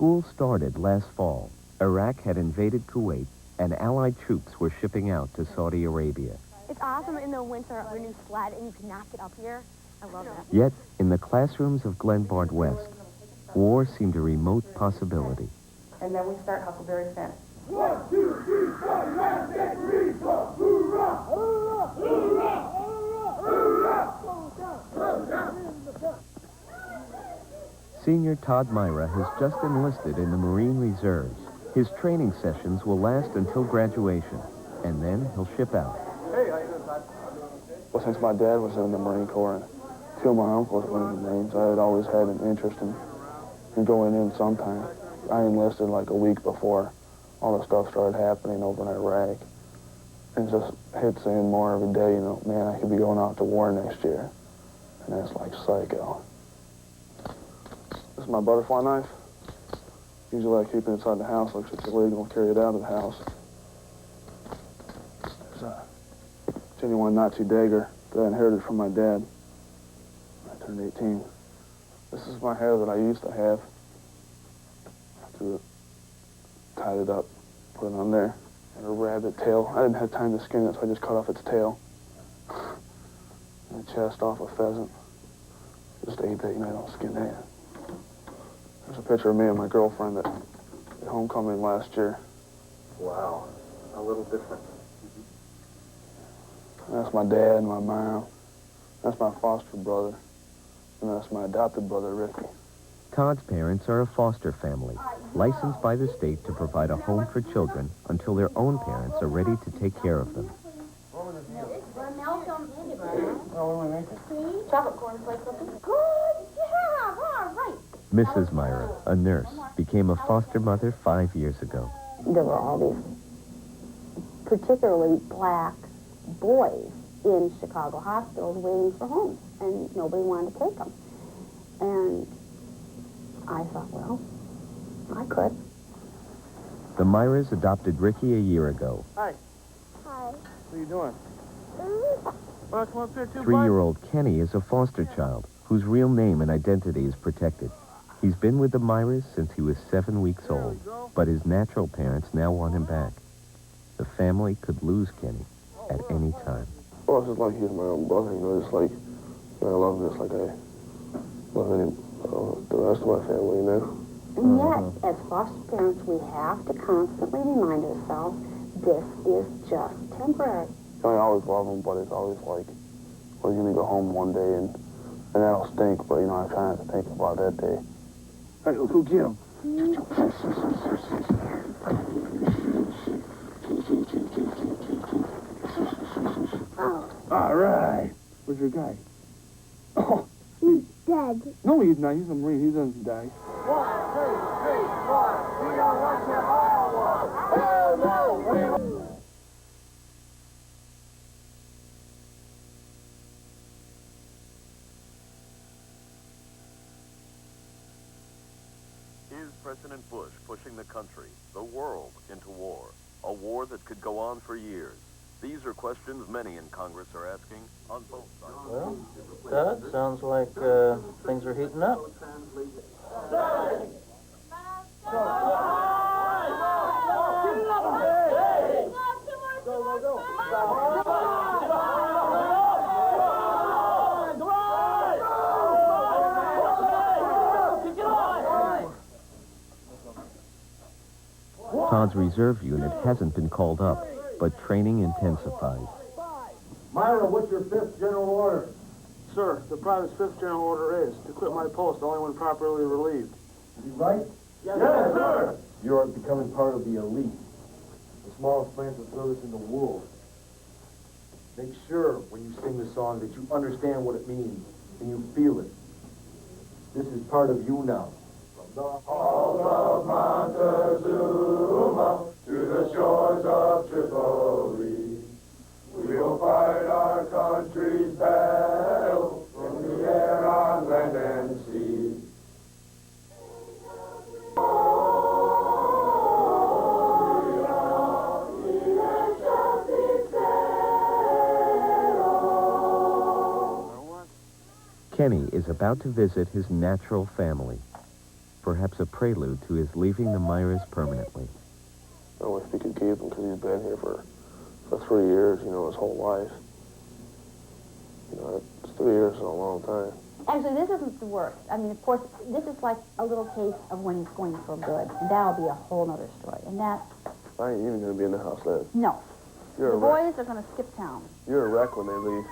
School started last fall. Iraq had invaded Kuwait, and Allied troops were shipping out to Saudi Arabia. It's awesome in the winter when you sled and you can knock it up here. I love that. Yet, in the classrooms of Glenbard West, war seemed a remote possibility. And then we start Huckleberry Finn. 1, 2, 3, 4, last day, hoorah! Hoorah! Hoorah! Hoorah! Senior Todd Myra has just enlisted in the Marine Reserves. His training sessions will last until graduation, and then he'll ship out. Hey, how you doing, Todd? Well, since my dad was in the Marine Corps and two of my uncles were in the Marines, I had always had an interest in going in sometime. I enlisted like a week before all the stuff started happening over in Iraq. And just hits in more every day, you know, man, I could be going out to war next year. And that's like psycho. This is my butterfly knife. Usually I keep it inside the house, like it's illegal to carry it out of the house. There's a genuine Nazi dagger that I inherited from my dad when I turned 18. This is my hair that I used to have. Tied it up, put it on there. And a rabbit tail. I didn't have time to skin it, so I just cut off its tail. And the chest off a pheasant. Just ate that, you know, I don't skin that. There's a picture of me and my girlfriend at homecoming last year. Wow, a little different. And that's my dad and my mom. That's my foster brother. And that's my adopted brother, Ricky. Todd's parents are a foster family, licensed by the state to provide a home for children until their own parents are ready to take care of them. Chocolate cornflakes, something good. Yeah, all right. Mrs. Myra, a nurse, became a foster mother 5 years ago. There were all these particularly black boys in Chicago hospitals waiting for homes, and nobody wanted to take them. And I thought, well, I could. The Myras adopted Ricky a year ago. Hi. Hi. What are you doing? Well, come up here too, 3-year-old Kenny is a foster child whose real name and identity is protected. He's been with the Myras since he was 7 weeks old, but his natural parents now want him back. The family could lose Kenny at any time. Well, it's just like he's my own brother, you know, just like, I love him just like I love any, the rest of my family, you know? And yet, as foster parents, we have to constantly remind ourselves this is just temporary. I always love him, but it's always like, well, you're going to go home one day and that'll stink, but, you know, I try not to think about that day. Hey, let's go get him. Oh. All right. Where's your guy? Oh. He's dead. No, he's not. He's a Marine. He doesn't die. 1, 2, 3, 4. We are watching Iowa. Hell no! Is President Bush pushing the country, the world, into war? A war that could go on for years? These are questions many in Congress are asking on both sides. Well, Todd, sounds like things are heating up. Todd's reserve unit hasn't been called up, but training intensifies. Myra, what's your 5th general order? Sir, the private's 5th general order is to quit my post only when properly relieved. Is he right? Yes, sir. You are becoming part of the elite, the smallest branch of service in the world. Make sure when you sing the song that you understand what it means and you feel it. This is part of you now. From the halls of Montezuma to the shores of Tripoli, we will fight our country's battle from the air, on land and sea. Kenny is about to visit his natural family. For perhaps a prelude to his leaving the Myers permanently. I wish we could keep him because he's been here for 3 years, you know, his whole life. You know, 3 years is a long time. Actually, this isn't the worst. I mean, of course, this is like a little taste of when he's going for good. And that'll be a whole other story. And that... I ain't even going to be in the house then. No. You're the a wreck. boys are going to skip town. You're a wreck when they leave.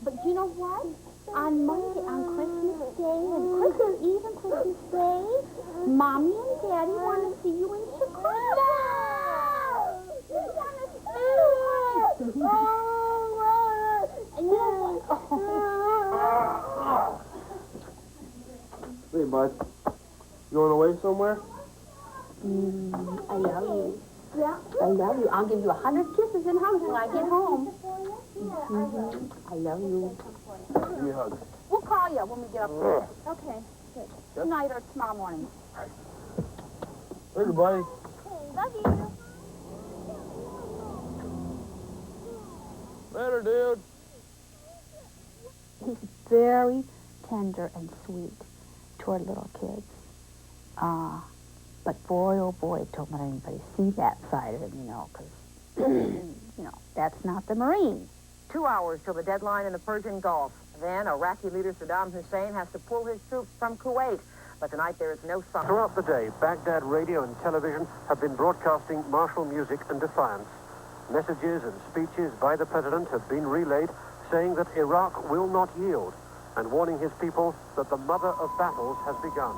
But you know what? On Monday, on Christmas Day, and Christmas Eve and Christmas Day, Mommy and Daddy want to see you in Chicago. They want to see you. And you know what? Hey, bud. You going away somewhere? I love you. Yeah, I love you. I'll give you 100 kisses and hugs when I get home. I love you. Give me a hug. We'll call you when we get up there. Okay, good. Tonight or tomorrow morning. Hey, everybody. Love you. Later, dude. He's very tender and sweet toward little kids. But boy, oh boy, don't let anybody see that side of him, you know, because, you know, that's not the Marine. 2 hours till the deadline in the Persian Gulf. Then Iraqi leader Saddam Hussein has to pull his troops from Kuwait. But tonight there is no sign. Throughout the day, Baghdad radio and television have been broadcasting martial music and defiance. Messages and speeches by the president have been relayed saying that Iraq will not yield and warning his people that the mother of battles has begun.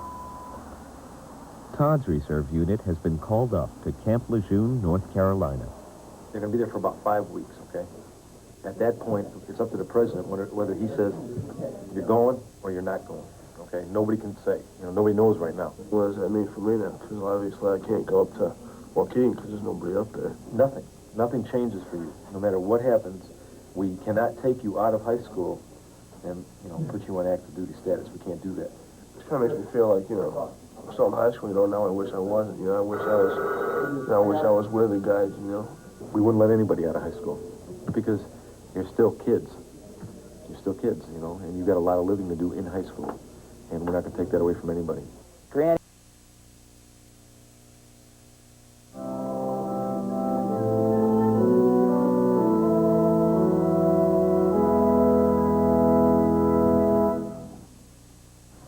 Todd's reserve unit has been called up to Camp Lejeune, North Carolina. They're going to be there for about 5 weeks, okay? At that point, it's up to the president whether he says you're going or you're not going, okay? Nobody can say. You know, nobody knows right now. What does that mean for me now? Because obviously I can't go up to Joaquin because there's nobody up there. Nothing. Nothing changes for you. No matter what happens, we cannot take you out of high school and, you know, put you on active duty status. We can't do that. It kind of makes me feel like, you know, I'm still in high school, you know, now I wish I wasn't. You know, I wish I was with the guys, you know. We wouldn't let anybody out of high school because you're still kids. You're still kids, you know, and you've got a lot of living to do in high school. And we're not going to take that away from anybody. Granny.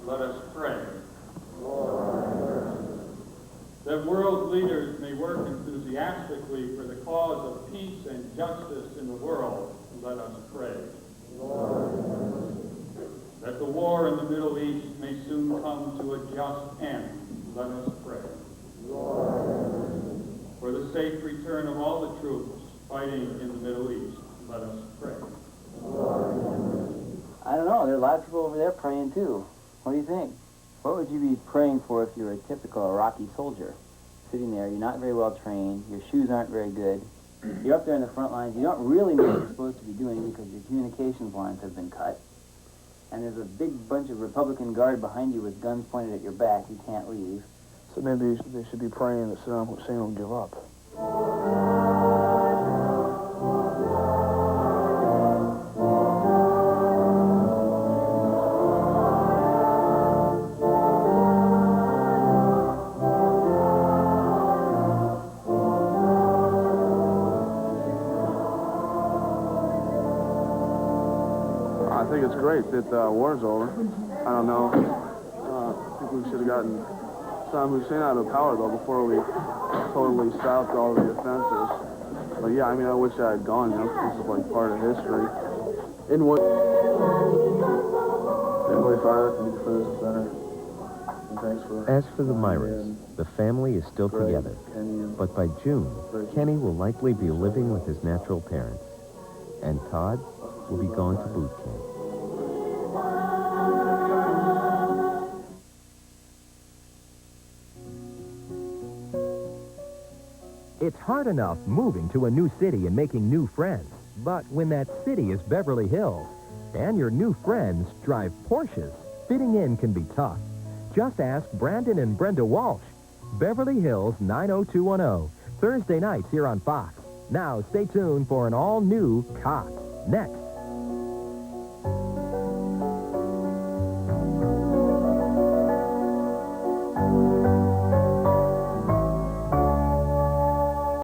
Let us pray. That world leaders may work enthusiastically for the cause of peace and justice in the world. Let us pray. That the war in the Middle East may soon come to a just end. Let us pray. For the safe return of all the troops fighting in the Middle East. Let us pray. I don't know. There are a lot of people over there praying too. What do you think? What would you be praying for if you were a typical Iraqi soldier? Sitting there, you're not very well trained, your shoes aren't very good, you're up there in the front lines, you don't really know what you're supposed to be doing because your communications lines have been cut, and there's a big bunch of Republican guard behind you with guns pointed at your back, you can't leave. So maybe they should be praying that Saddam Hussein will give up. I think it's great that the war's over. I don't know. I think we should have gotten Saddam Hussein out of power, though, before we totally stopped all the offenses. But yeah, I mean, I wish I had gone. You know, this is like part of history. In what? Family Father, can you for this better? And thanks for. As for the Myras, the family is still together. But by June, Kenny will likely be living with his natural parents, and Todd will be gone to boot camp. It's hard enough moving to a new city and making new friends. But when that city is Beverly Hills, and your new friends drive Porsches, fitting in can be tough. Just ask Brandon and Brenda Walsh. Beverly Hills 90210, Thursday nights here on Fox. Now stay tuned for an all-new Cox, next.